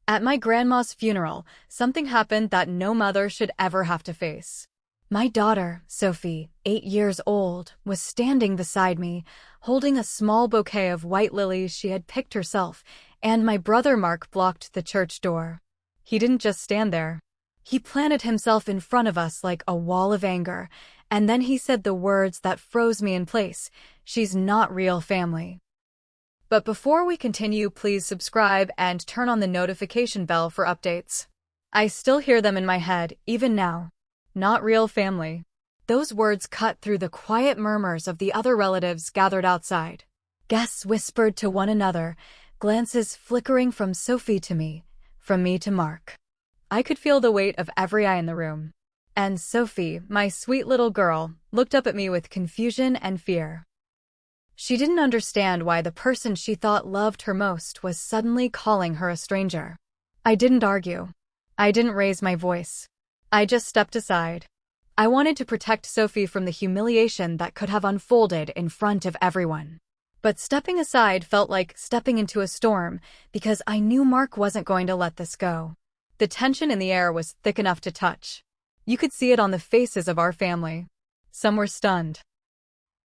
At my grandma's funeral, something happened that no mother should ever have to face. My daughter, Sophie, 8 years old, was standing beside me, holding a small bouquet of white lilies she had picked herself, and my brother Mark blocked the church door. He didn't just stand there. He planted himself in front of us like a wall of anger, and then he said the words that froze me in place: "She's not real family." But before we continue, please subscribe and turn on the notification bell for updates. I still hear them in my head, even now. Not real family. Those words cut through the quiet murmurs of the other relatives gathered outside. Guests whispered to one another, glances flickering from Sophie to me, from me to Mark. I could feel the weight of every eye in the room. And Sophie, my sweet little girl, looked up at me with confusion and fear. She didn't understand why the person she thought loved her most was suddenly calling her a stranger. I didn't argue. I didn't raise my voice. I just stepped aside. I wanted to protect Sophie from the humiliation that could have unfolded in front of everyone. But stepping aside felt like stepping into a storm, because I knew Mark wasn't going to let this go. The tension in the air was thick enough to touch. You could see it on the faces of our family. Some were stunned.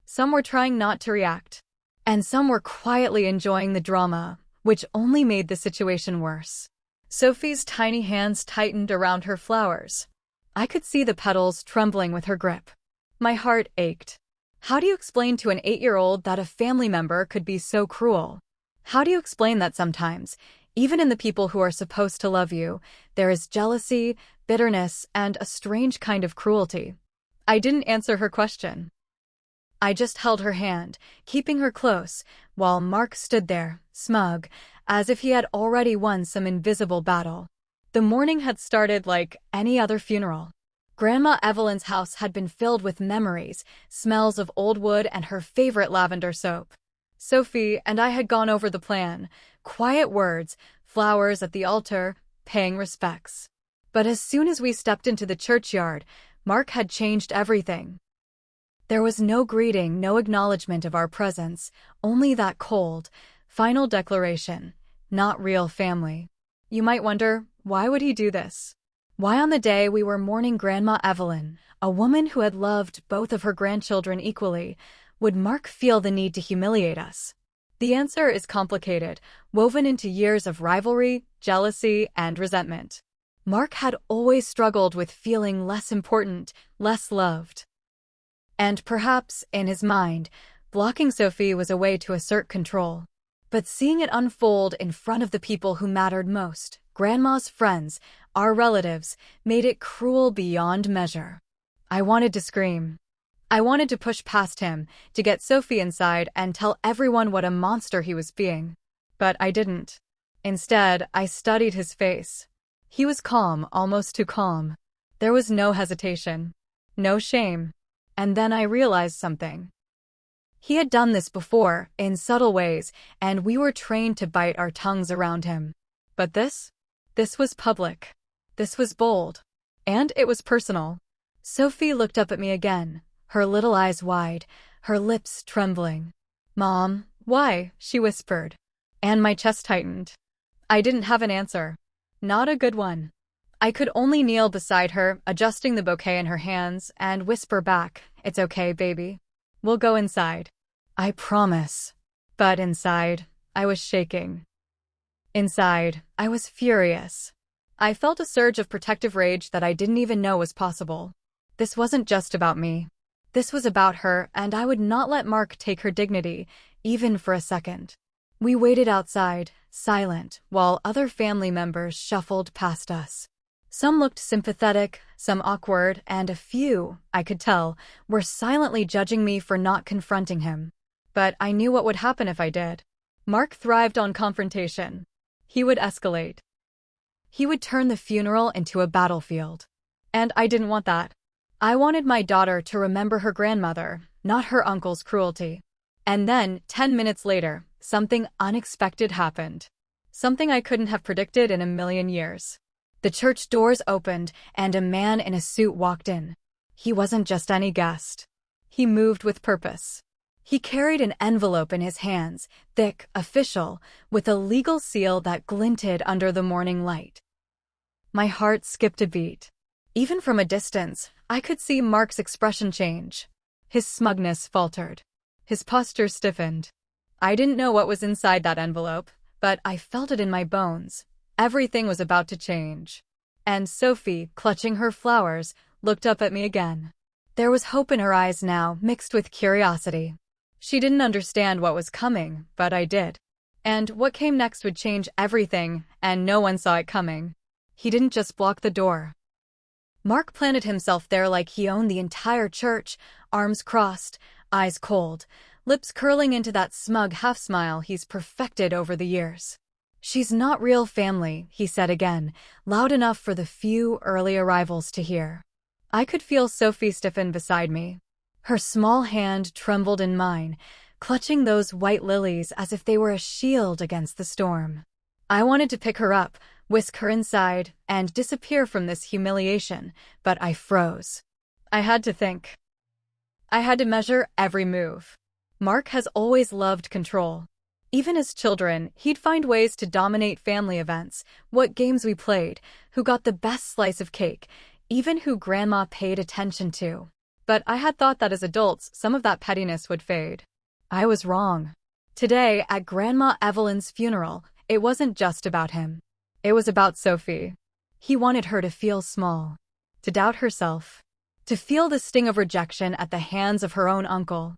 Some were trying not to react. And some were quietly enjoying the drama, which only made the situation worse. Sophie's tiny hands tightened around her flowers. I could see the petals trembling with her grip. My heart ached. How do you explain to an 8-year-old that a family member could be so cruel? How do you explain that sometimes, even in the people who are supposed to love you, there is jealousy, bitterness, and a strange kind of cruelty? I didn't answer her question. I just held her hand, keeping her close, while Mark stood there, smug, as if he had already won some invisible battle. The morning had started like any other funeral. Grandma Evelyn's house had been filled with memories, smells of old wood and her favorite lavender soap. Sophie and I had gone over the plan: quiet words, flowers at the altar, paying respects. But as soon as we stepped into the churchyard, Mark had changed everything. There was no greeting, no acknowledgement of our presence, only that cold, final declaration: not real family. You might wonder, why would he do this? Why on the day we were mourning Grandma Evelyn, a woman who had loved both of her grandchildren equally, would Mark feel the need to humiliate us? The answer is complicated, woven into years of rivalry, jealousy, and resentment. Mark had always struggled with feeling less important, less loved. And perhaps, in his mind, blocking Sophie was a way to assert control. But seeing it unfold in front of the people who mattered most, Grandma's friends, our relatives, made it cruel beyond measure. I wanted to scream. I wanted to push past him, to get Sophie inside and tell everyone what a monster he was being. But I didn't. Instead, I studied his face. He was calm, almost too calm. There was no hesitation. No shame. And then I realized something. He had done this before, in subtle ways, and we were trained to bite our tongues around him. But this was public. This was bold. And it was personal. Sophie looked up at me again, her little eyes wide, her lips trembling. "Mom, why?" she whispered. And my chest tightened. I didn't have an answer. Not a good one. I could only kneel beside her, adjusting the bouquet in her hands, and whisper back, "It's okay, baby. We'll go inside. I promise." But inside, I was shaking. Inside, I was furious. I felt a surge of protective rage that I didn't even know was possible. This wasn't just about me. This was about her, and I would not let Mark take her dignity, even for a second. We waited outside, silent, while other family members shuffled past us. Some looked sympathetic, some awkward, and a few, I could tell, were silently judging me for not confronting him. But I knew what would happen if I did. Mark thrived on confrontation. He would escalate. He would turn the funeral into a battlefield. And I didn't want that. I wanted my daughter to remember her grandmother, not her uncle's cruelty. And then, 10 minutes later, something unexpected happened. Something I couldn't have predicted in a million years. The church doors opened, and a man in a suit walked in. He wasn't just any guest. He moved with purpose. He carried an envelope in his hands, thick, official, with a legal seal that glinted under the morning light. My heart skipped a beat. Even from a distance, I could see Mark's expression change. His smugness faltered. His posture stiffened. I didn't know what was inside that envelope, but I felt it in my bones. Everything was about to change. And Sophie, clutching her flowers, looked up at me again. There was hope in her eyes now, mixed with curiosity. She didn't understand what was coming, but I did. And what came next would change everything, and no one saw it coming. He didn't just block the door. Mark planted himself there like he owned the entire church, arms crossed, eyes cold, lips curling into that smug half-smile he's perfected over the years. "She's not real family," he said again, loud enough for the few early arrivals to hear. I could feel Sophie stiffen beside me. Her small hand trembled in mine, clutching those white lilies as if they were a shield against the storm. I wanted to pick her up, whisk her inside, and disappear from this humiliation, but I froze. I had to think. I had to measure every move. Mark has always loved control. Even as children, he'd find ways to dominate family events, what games we played, who got the best slice of cake, even who Grandma paid attention to. But I had thought that as adults, some of that pettiness would fade. I was wrong. Today, at Grandma Evelyn's funeral, it wasn't just about him. It was about Sophie. He wanted her to feel small, to doubt herself, to feel the sting of rejection at the hands of her own uncle.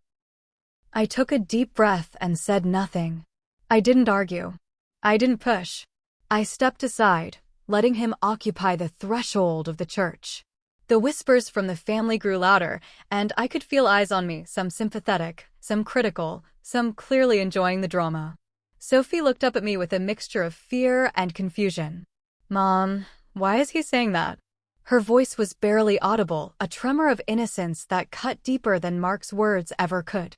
I took a deep breath and said nothing. I didn't argue. I didn't push. I stepped aside, letting him occupy the threshold of the church. The whispers from the family grew louder, and I could feel eyes on me, some sympathetic, some critical, some clearly enjoying the drama. Sophie looked up at me with a mixture of fear and confusion. "Mom, why is he saying that?" Her voice was barely audible, a tremor of innocence that cut deeper than Mark's words ever could.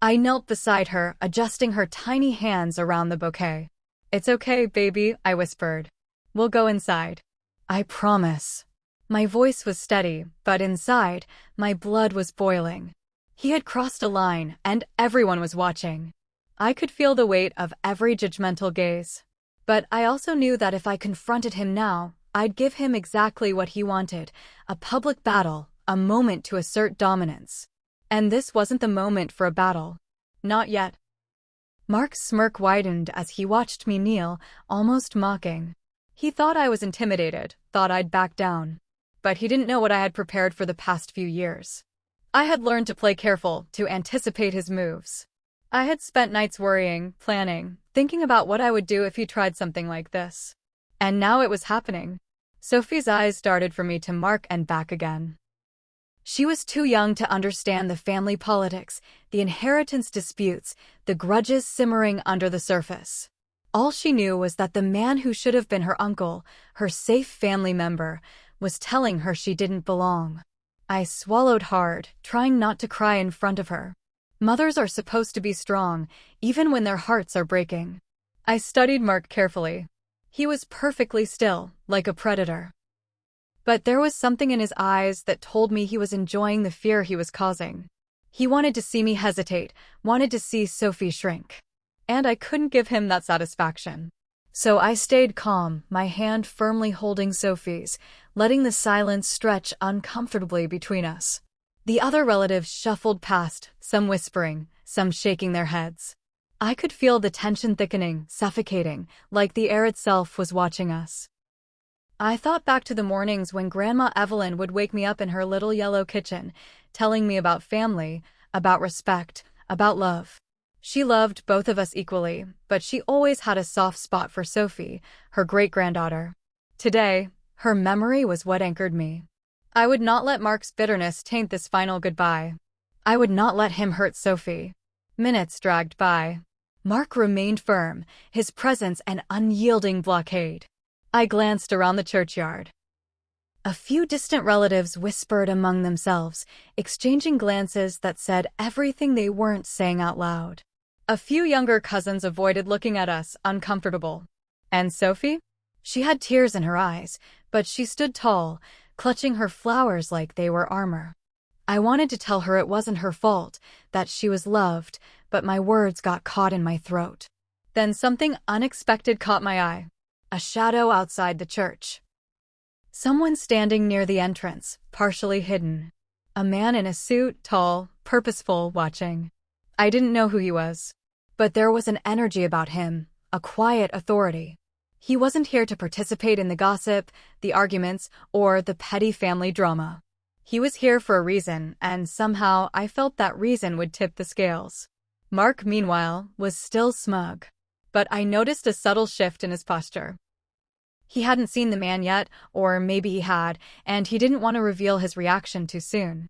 I knelt beside her, adjusting her tiny hands around the bouquet. "It's okay, baby," I whispered. "We'll go inside." "I promise." My voice was steady, but inside, my blood was boiling. He had crossed a line, and everyone was watching. I could feel the weight of every judgmental gaze. But I also knew that if I confronted him now, I'd give him exactly what he wanted, a public battle, a moment to assert dominance. And this wasn't the moment for a battle. Not yet. Mark's smirk widened as he watched me kneel, almost mocking. He thought I was intimidated, thought I'd back down. But he didn't know what I had prepared for the past few years. I had learned to play careful, to anticipate his moves. I had spent nights worrying, planning, thinking about what I would do if he tried something like this. And now it was happening. Sophie's eyes darted from me to Mark and back again. She was too young to understand the family politics, the inheritance disputes, the grudges simmering under the surface. All she knew was that the man who should have been her uncle, her safe family member, was telling her she didn't belong. I swallowed hard, trying not to cry in front of her. Mothers are supposed to be strong, even when their hearts are breaking. I studied Mark carefully. He was perfectly still, like a predator. But there was something in his eyes that told me he was enjoying the fear he was causing. He wanted to see me hesitate, wanted to see Sophie shrink. And I couldn't give him that satisfaction. So I stayed calm, my hand firmly holding Sophie's, letting the silence stretch uncomfortably between us. The other relatives shuffled past, some whispering, some shaking their heads. I could feel the tension thickening, suffocating, like the air itself was watching us. I thought back to the mornings when Grandma Evelyn would wake me up in her little yellow kitchen, telling me about family, about respect, about love. She loved both of us equally, but she always had a soft spot for Sophie, her great-granddaughter. Today, her memory was what anchored me. I would not let Mark's bitterness taint this final goodbye. I would not let him hurt Sophie. Minutes dragged by. Mark remained firm, his presence an unyielding blockade. I glanced around the churchyard. A few distant relatives whispered among themselves, exchanging glances that said everything they weren't saying out loud. A few younger cousins avoided looking at us, uncomfortable. And Sophie? She had tears in her eyes, but she stood tall, clutching her flowers like they were armor. I wanted to tell her it wasn't her fault, that she was loved, but my words got caught in my throat. Then something unexpected caught my eye. A shadow outside the church. Someone standing near the entrance, partially hidden. A man in a suit, tall, purposeful, watching. I didn't know who he was. But there was an energy about him, a quiet authority. He wasn't here to participate in the gossip, the arguments, or the petty family drama. He was here for a reason, and somehow I felt that reason would tip the scales. Mark, meanwhile, was still smug. But I noticed a subtle shift in his posture. He hadn't seen the man yet, or maybe he had, and he didn't want to reveal his reaction too soon.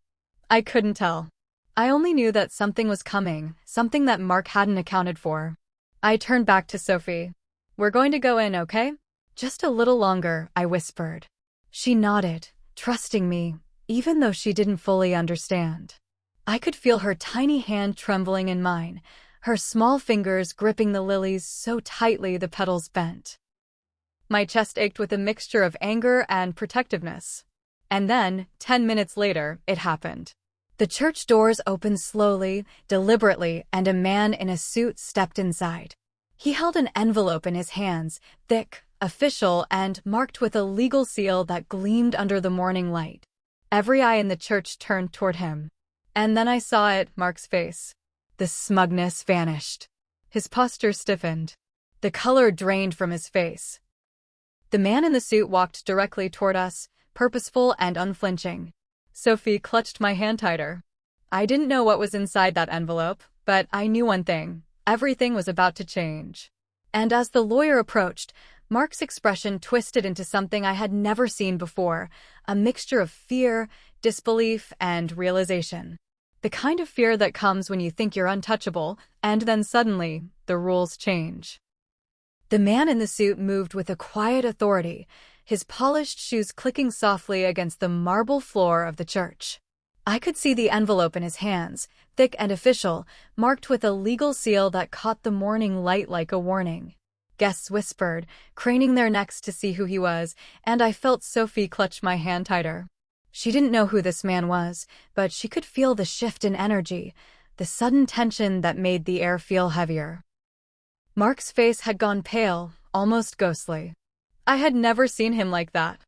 I couldn't tell. I only knew that something was coming, something that Mark hadn't accounted for. I turned back to Sophie. "We're going to go in, okay?" "Just a little longer," I whispered. She nodded, trusting me, even though she didn't fully understand. I could feel her tiny hand trembling in mine, her small fingers gripping the lilies so tightly the petals bent. My chest ached with a mixture of anger and protectiveness. And then, 10 minutes later, it happened. The church doors opened slowly, deliberately, and a man in a suit stepped inside. He held an envelope in his hands, thick, official, and marked with a legal seal that gleamed under the morning light. Every eye in the church turned toward him. And then I saw it, Mark's face. The smugness vanished. His posture stiffened. The color drained from his face. The man in the suit walked directly toward us, purposeful and unflinching. Sophie clutched my hand tighter. I didn't know what was inside that envelope, but I knew one thing. Everything was about to change. And as the lawyer approached, Mark's expression twisted into something I had never seen before, a mixture of fear, disbelief, and realization. The kind of fear that comes when you think you're untouchable, and then suddenly, the rules change. The man in the suit moved with a quiet authority, his polished shoes clicking softly against the marble floor of the church. I could see the envelope in his hands, thick and official, marked with a legal seal that caught the morning light like a warning. Guests whispered, craning their necks to see who he was, and I felt Sophie clutch my hand tighter. She didn't know who this man was, but she could feel the shift in energy, the sudden tension that made the air feel heavier. Mark's face had gone pale, almost ghostly. I had never seen him like that.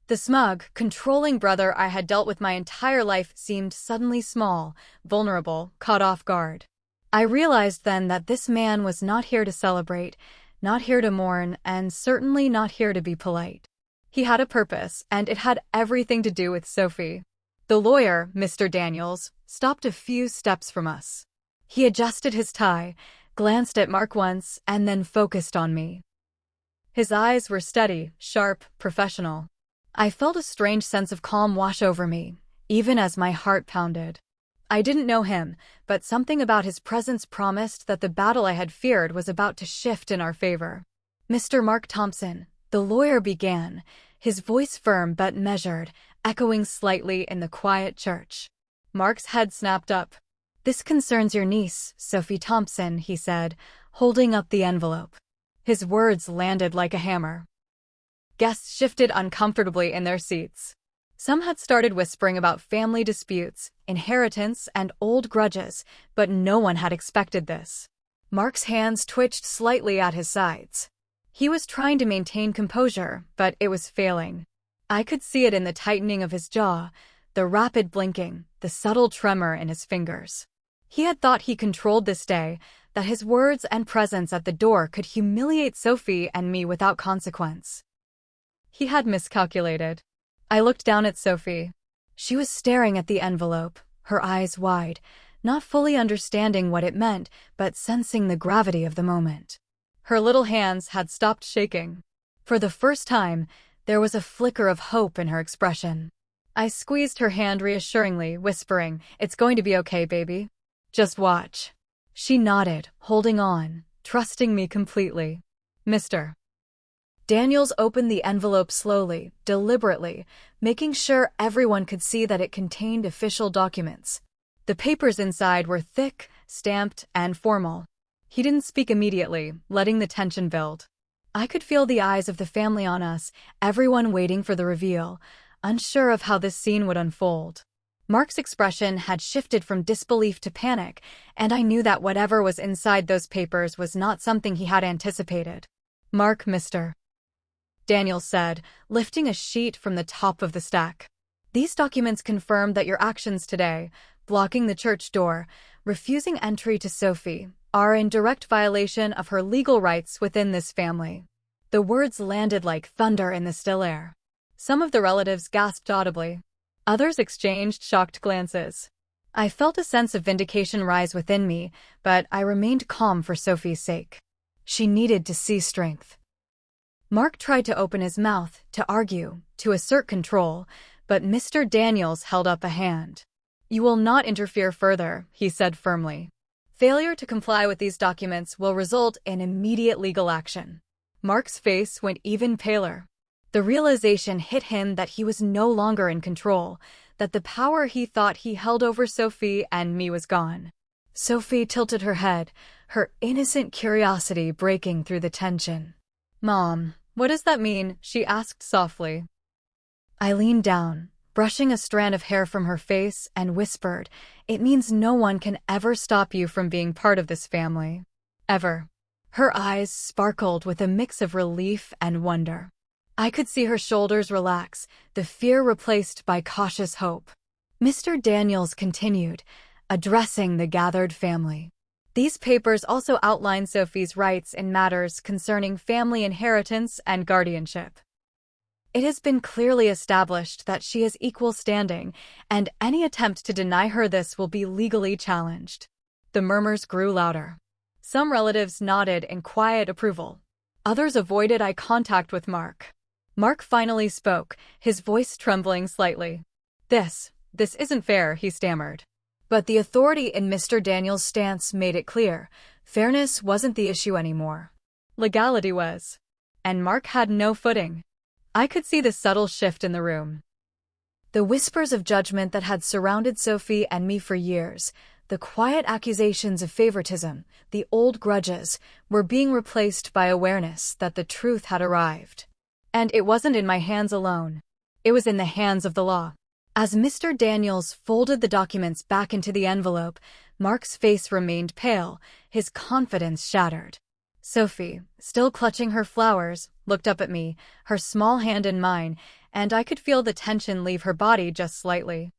The smug, controlling brother I had dealt with my entire life seemed suddenly small, vulnerable, caught off guard. I realized then that this man was not here to celebrate, not here to mourn, and certainly not here to be polite. He had a purpose, and it had everything to do with Sophie. The lawyer, Mr. Daniels, stopped a few steps from us. He adjusted his tie, glanced at Mark once, and then focused on me. His eyes were steady, sharp, professional. I felt a strange sense of calm wash over me, even as my heart pounded. I didn't know him, but something about his presence promised that the battle I had feared was about to shift in our favor. "Mr. Mark Thompson," the lawyer began, his voice firm but measured, echoing slightly in the quiet church. Mark's head snapped up. "This concerns your niece, Sophie Thompson," he said, holding up the envelope. His words landed like a hammer. Guests shifted uncomfortably in their seats. Some had started whispering about family disputes, inheritance, and old grudges, but no one had expected this. Mark's hands twitched slightly at his sides. He was trying to maintain composure, but it was failing. I could see it in the tightening of his jaw, the rapid blinking, the subtle tremor in his fingers. He had thought he controlled this day, that his words and presence at the door could humiliate Sophie and me without consequence. He had miscalculated. I looked down at Sophie. She was staring at the envelope, her eyes wide, not fully understanding what it meant, but sensing the gravity of the moment. Her little hands had stopped shaking. For the first time, there was a flicker of hope in her expression. I squeezed her hand reassuringly, whispering, "It's going to be okay, baby. Just watch." She nodded, holding on, trusting me completely. Mr. Daniels opened the envelope slowly, deliberately, making sure everyone could see that it contained official documents. The papers inside were thick, stamped, and formal. He didn't speak immediately, letting the tension build. I could feel the eyes of the family on us, everyone waiting for the reveal, unsure of how this scene would unfold. Mark's expression had shifted from disbelief to panic, and I knew that whatever was inside those papers was not something he had anticipated. "Mark, Mr. Daniels said, lifting a sheet from the top of the stack. "These documents confirm that your actions today, blocking the church door, refusing entry to Sophie, are in direct violation of her legal rights within this family." The words landed like thunder in the still air. Some of the relatives gasped audibly. Others exchanged shocked glances. I felt a sense of vindication rise within me, but I remained calm for Sophie's sake. She needed to see strength. Mark tried to open his mouth, to argue, to assert control, but Mr. Daniels held up a hand. "You will not interfere further," he said firmly. "Failure to comply with these documents will result in immediate legal action." Mark's face went even paler. The realization hit him that he was no longer in control, that the power he thought he held over Sophie and me was gone. Sophie tilted her head, her innocent curiosity breaking through the tension. "Mom, what does that mean?" she asked softly. I leaned down, brushing a strand of hair from her face, and whispered, "It means no one can ever stop you from being part of this family. Ever." Her eyes sparkled with a mix of relief and wonder. I could see her shoulders relax, the fear replaced by cautious hope. Mr. Daniels continued, addressing the gathered family. "These papers also outline Sophie's rights in matters concerning family inheritance and guardianship. It has been clearly established that she has equal standing, and any attempt to deny her this will be legally challenged." The murmurs grew louder. Some relatives nodded in quiet approval. Others avoided eye contact with Mark. Mark finally spoke, his voice trembling slightly. This isn't fair," he stammered. But the authority in Mr. Daniels' stance made it clear. Fairness wasn't the issue anymore. Legality was. And Mark had no footing. I could see the subtle shift in the room. The whispers of judgment that had surrounded Sophie and me for years, the quiet accusations of favoritism, the old grudges, were being replaced by awareness that the truth had arrived. And it wasn't in my hands alone. It was in the hands of the law. As Mr. Daniels folded the documents back into the envelope, Mark's face remained pale, his confidence shattered. Sophie, still clutching her flowers, looked up at me, her small hand in mine, and I could feel the tension leave her body just slightly.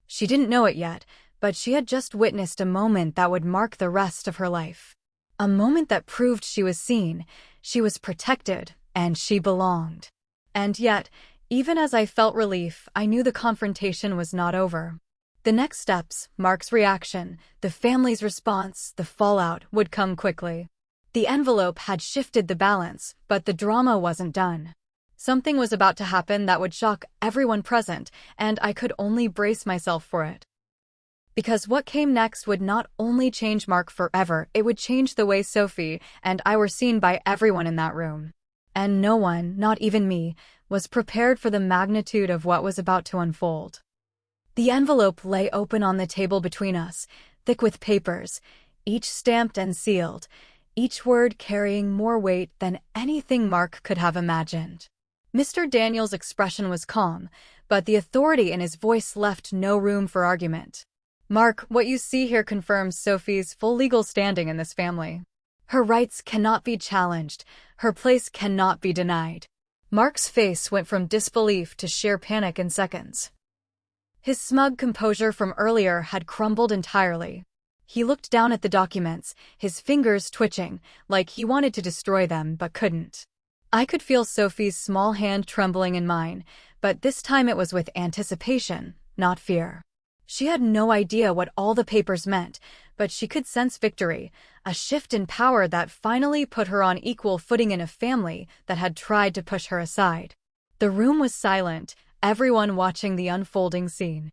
She didn't know it yet, but she had just witnessed a moment that would mark the rest of her life. A moment that proved she was seen, she was protected, and she belonged. And yet, even as I felt relief, I knew the confrontation was not over. The next steps, Mark's reaction, the family's response, the fallout, would come quickly. The envelope had shifted the balance, but the drama wasn't done. Something was about to happen that would shock everyone present, and I could only brace myself for it. Because what came next would not only change Mark forever, it would change the way Sophie and I were seen by everyone in that room. And no one, not even me, was prepared for the magnitude of what was about to unfold. The envelope lay open on the table between us, thick with papers, each stamped and sealed, each word carrying more weight than anything Mark could have imagined. Mr. Daniels' expression was calm, but the authority in his voice left no room for argument. "Mark, what you see here confirms Sophie's full legal standing in this family. Her rights cannot be challenged, her place cannot be denied." Mark's face went from disbelief to sheer panic in seconds. His smug composure from earlier had crumbled entirely. He looked down at the documents, his fingers twitching, like he wanted to destroy them but couldn't. I could feel Sophie's small hand trembling in mine, but this time it was with anticipation, not fear. She had no idea what all the papers meant, but she could sense victory, a shift in power that finally put her on equal footing in a family that had tried to push her aside. The room was silent, everyone watching the unfolding scene.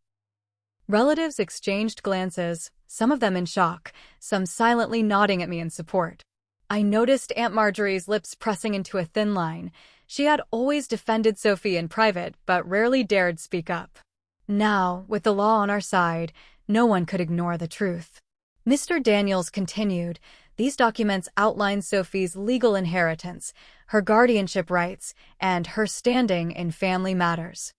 Relatives exchanged glances, some of them in shock, some silently nodding at me in support. I noticed Aunt Marjorie's lips pressing into a thin line. She had always defended Sophie in private, but rarely dared speak up. Now, with the law on our side, no one could ignore the truth. Mr. Daniels continued, "These documents outline Sophie's legal inheritance, her guardianship rights, and her standing in family matters.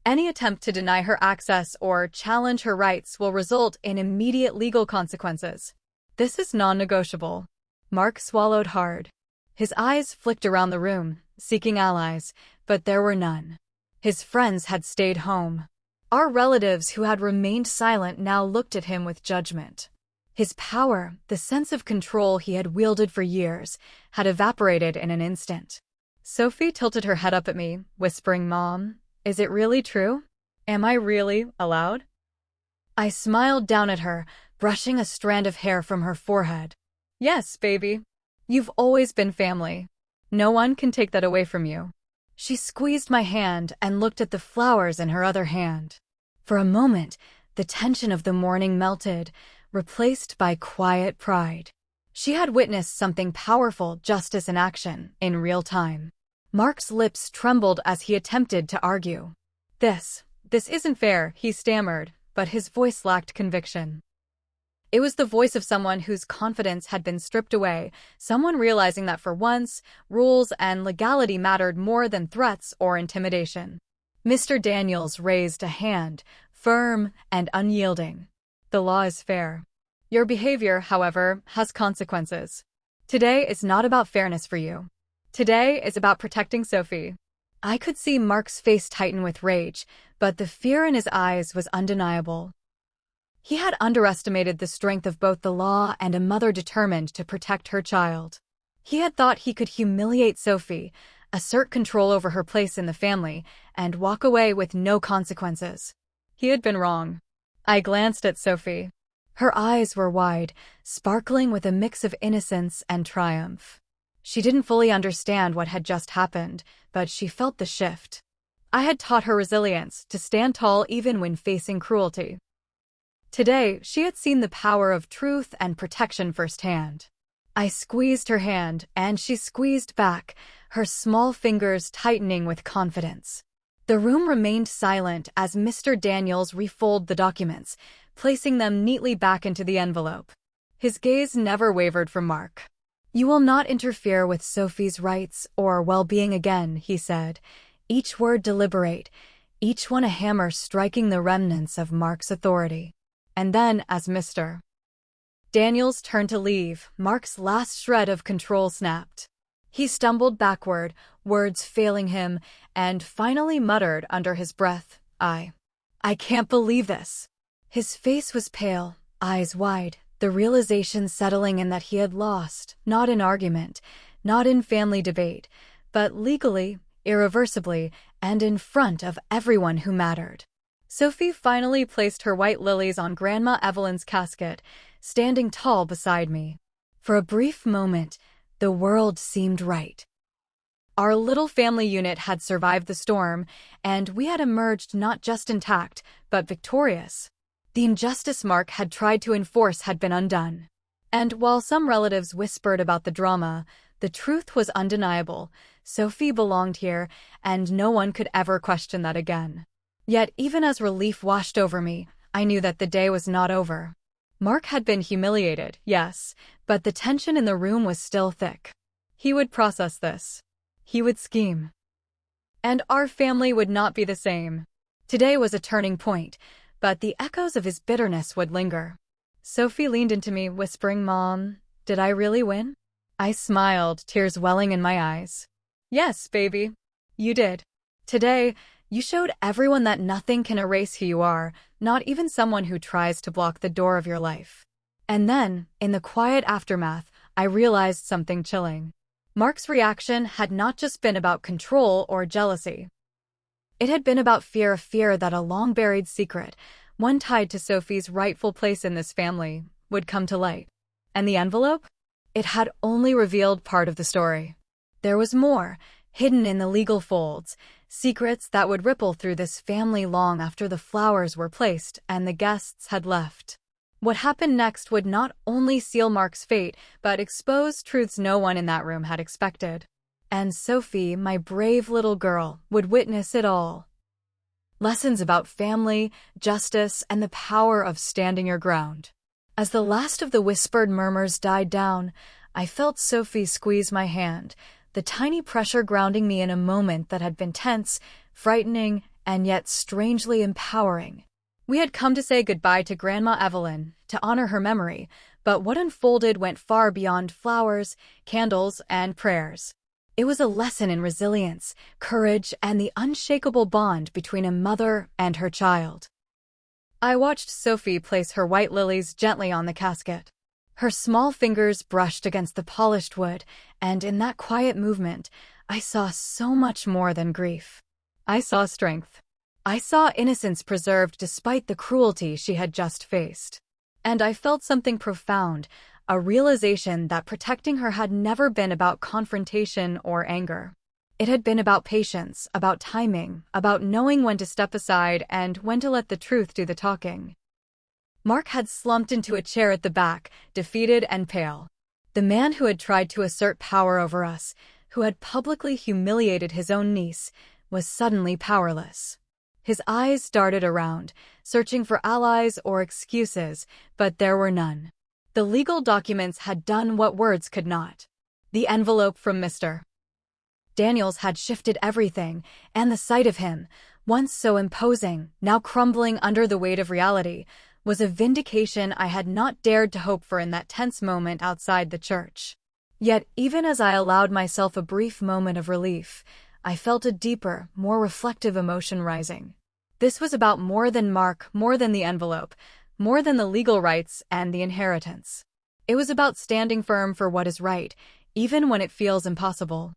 Any attempt to deny her access or challenge her rights will result in immediate legal consequences. This is non-negotiable. Mark swallowed hard. His eyes flicked around the room, seeking allies, but there were none. His friends had stayed home. Our relatives who had remained silent now looked at him with judgment. His power, the sense of control he had wielded for years, had evaporated in an instant. Sophie tilted her head up at me, whispering, "Mom, is it really true? Am I really allowed?" I smiled down at her, brushing a strand of hair from her forehead. "Yes, baby. You've always been family. No one can take that away from you." She squeezed my hand and looked at the flowers in her other hand. For a moment, the tension of the morning melted, replaced by quiet pride. She had witnessed something powerful, justice in action, in real time. Mark's lips trembled as he attempted to argue. This isn't fair," he stammered, but his voice lacked conviction. It was the voice of someone whose confidence had been stripped away, someone realizing that for once, rules and legality mattered more than threats or intimidation. Mr. Daniels raised a hand, firm and unyielding. "The law is fair. Your behavior, however, has consequences. Today is not about fairness for you. Today is about protecting Sophie." I could see Mark's face tighten with rage, but the fear in his eyes was undeniable. He had underestimated the strength of both the law and a mother determined to protect her child. He had thought he could humiliate Sophie, assert control over her place in the family, and walk away with no consequences. He had been wrong. I glanced at Sophie. Her eyes were wide, sparkling with a mix of innocence and triumph. She didn't fully understand what had just happened, but she felt the shift. I had taught her resilience, to stand tall even when facing cruelty. Today, she had seen the power of truth and protection firsthand. I squeezed her hand, and she squeezed back, her small fingers tightening with confidence. The room remained silent as Mr. Daniels refolded the documents, placing them neatly back into the envelope. His gaze never wavered from Mark. "You will not interfere with Sophie's rights or well-being again," he said, each word deliberate, each one a hammer striking the remnants of Mark's authority. And then, as Mr. Daniels turned to leave, Mark's last shred of control snapped. He stumbled backward, words failing him, and finally muttered under his breath, I can't believe this." His face was pale, eyes wide, the realization settling in that he had lost, not in argument, not in family debate, but legally, irreversibly, and in front of everyone who mattered. Sophie finally placed her white lilies on Grandma Evelyn's casket, standing tall beside me. For a brief moment, the world seemed right. Our little family unit had survived the storm, and we had emerged not just intact, but victorious. The injustice Mark had tried to enforce had been undone. And while some relatives whispered about the drama, the truth was undeniable. Sophie belonged here, and no one could ever question that again. Yet even as relief washed over me, I knew that the day was not over. Mark had been humiliated, yes, but the tension in the room was still thick. He would process this. He would scheme. And our family would not be the same. Today was a turning point, but the echoes of his bitterness would linger. Sophie leaned into me, whispering, "Mom, did I really win?" I smiled, tears welling in my eyes. "Yes, baby, you did. Today, you showed everyone that nothing can erase who you are, not even someone who tries to block the door of your life." And then, in the quiet aftermath, I realized something chilling. Mark's reaction had not just been about control or jealousy. It had been about fear, a fear that a long-buried secret, one tied to Sophie's rightful place in this family, would come to light. And the envelope? It had only revealed part of the story. There was more, hidden in the legal folds, secrets that would ripple through this family long after the flowers were placed and the guests had left. What happened next would not only seal Mark's fate, but expose truths no one in that room had expected. And Sophie, my brave little girl, would witness it all. Lessons about family, justice, and the power of standing your ground. As the last of the whispered murmurs died down, I felt Sophie squeeze my hand, the tiny pressure grounding me in a moment that had been tense, frightening, and yet strangely empowering. We had come to say goodbye to Grandma Evelyn, to honor her memory, but what unfolded went far beyond flowers, candles, and prayers. It was a lesson in resilience, courage, and the unshakable bond between a mother and her child. I watched Sophie place her white lilies gently on the casket. Her small fingers brushed against the polished wood, and in that quiet movement, I saw so much more than grief. I saw strength. I saw innocence preserved despite the cruelty she had just faced. And I felt something profound, a realization that protecting her had never been about confrontation or anger. It had been about patience, about timing, about knowing when to step aside and when to let the truth do the talking. Mark had slumped into a chair at the back, defeated and pale. The man who had tried to assert power over us, who had publicly humiliated his own niece, was suddenly powerless. His eyes darted around, searching for allies or excuses, but there were none. The legal documents had done what words could not. The envelope from Mr. Daniels had shifted everything, and the sight of him, once so imposing, now crumbling under the weight of reality, was a vindication I had not dared to hope for in that tense moment outside the church. Yet, even as I allowed myself a brief moment of relief, I felt a deeper, more reflective emotion rising. This was about more than Mark, more than the envelope, more than the legal rights and the inheritance. It was about standing firm for what is right, even when it feels impossible.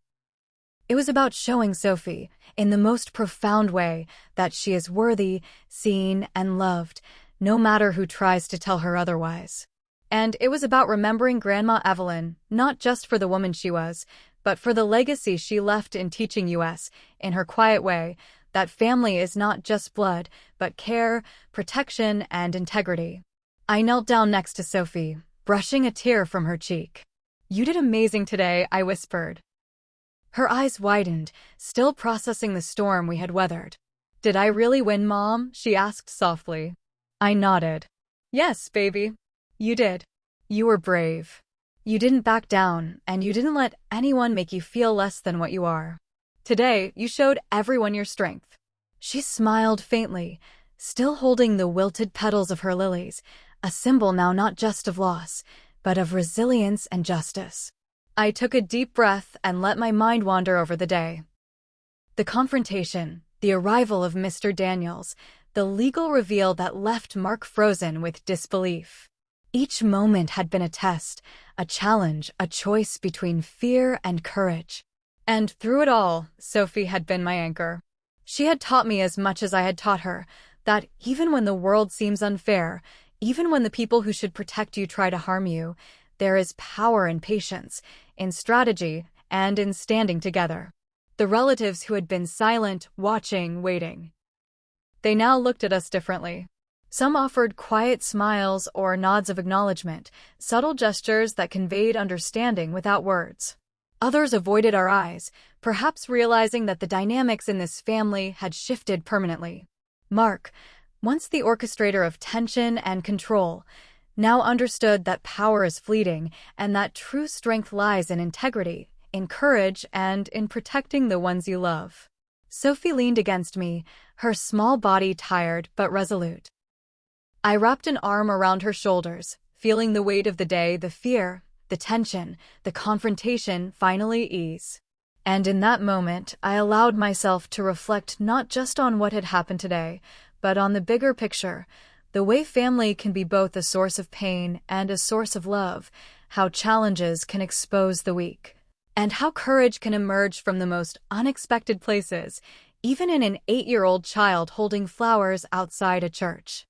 It was about showing Sophie, in the most profound way, that she is worthy, seen, and loved, no matter who tries to tell her otherwise. And it was about remembering Grandma Evelyn, not just for the woman she was, but for the legacy she left in teaching us, in her quiet way, that family is not just blood, but care, protection, and integrity. I knelt down next to Sophie, brushing a tear from her cheek. "You did amazing today," I whispered. Her eyes widened, still processing the storm we had weathered. "Did I really win, Mom?" she asked softly. I nodded. "Yes, baby. You did. You were brave. You didn't back down, and you didn't let anyone make you feel less than what you are. Today, you showed everyone your strength." She smiled faintly, still holding the wilted petals of her lilies, a symbol now not just of loss, but of resilience and justice. I took a deep breath and let my mind wander over the day. The confrontation, the arrival of Mr. Daniels, the legal reveal that left Mark frozen with disbelief. Each moment had been a test, a challenge, a choice between fear and courage. And through it all, Sophie had been my anchor. She had taught me as much as I had taught her, that even when the world seems unfair, even when the people who should protect you try to harm you, there is power in patience, in strategy, and in standing together. The relatives who had been silent, watching, waiting. They now looked at us differently. Some offered quiet smiles or nods of acknowledgement, subtle gestures that conveyed understanding without words. Others avoided our eyes, perhaps realizing that the dynamics in this family had shifted permanently. Mark, once the orchestrator of tension and control, now understood that power is fleeting and that true strength lies in integrity, in courage, and in protecting the ones you love. Sophie leaned against me, her small body tired but resolute. I wrapped an arm around her shoulders, feeling the weight of the day, the fear, the tension, the confrontation finally ease. And in that moment, I allowed myself to reflect not just on what had happened today, but on the bigger picture, the way family can be both a source of pain and a source of love, how challenges can expose the weak, and how courage can emerge from the most unexpected places, even in an 8-year-old child holding flowers outside a church.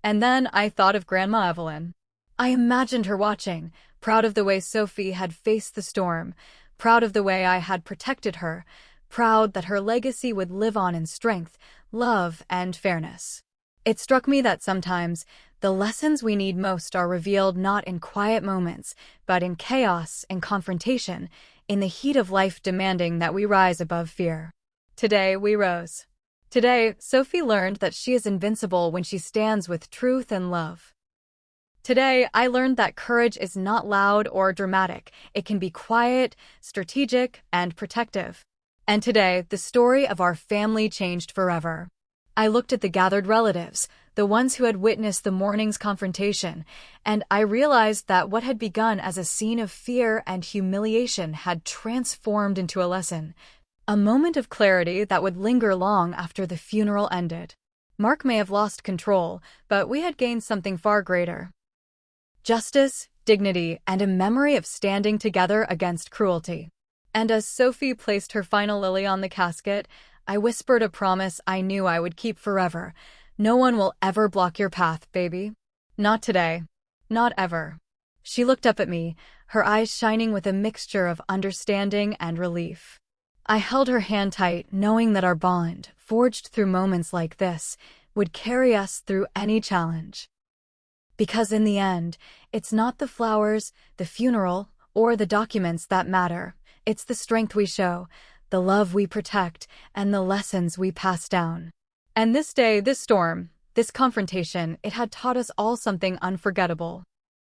And then I thought of Grandma Evelyn. I imagined her watching, proud of the way Sophie had faced the storm, proud of the way I had protected her, proud that her legacy would live on in strength, love, and fairness. It struck me that sometimes the lessons we need most are revealed not in quiet moments, but in chaos, in confrontation, in the heat of life demanding that we rise above fear. Today, we rose. Today, Sophie learned that she is invincible when she stands with truth and love. Today, I learned that courage is not loud or dramatic. It can be quiet, strategic, and protective. And today, the story of our family changed forever. I looked at the gathered relatives, the ones who had witnessed the morning's confrontation, and I realized that what had begun as a scene of fear and humiliation had transformed into a lesson, a moment of clarity that would linger long after the funeral ended. Mark may have lost control, but we had gained something far greater. Justice, dignity, and a memory of standing together against cruelty. And as Sophie placed her final lily on the casket, I whispered a promise I knew I would keep forever. No one will ever block your path, baby. Not today. Not ever. She looked up at me, her eyes shining with a mixture of understanding and relief. I held her hand tight, knowing that our bond, forged through moments like this, would carry us through any challenge. Because in the end, it's not the flowers, the funeral, or the documents that matter. It's the strength we show, the love we protect, and the lessons we pass down. And this day, this storm, this confrontation, it had taught us all something unforgettable.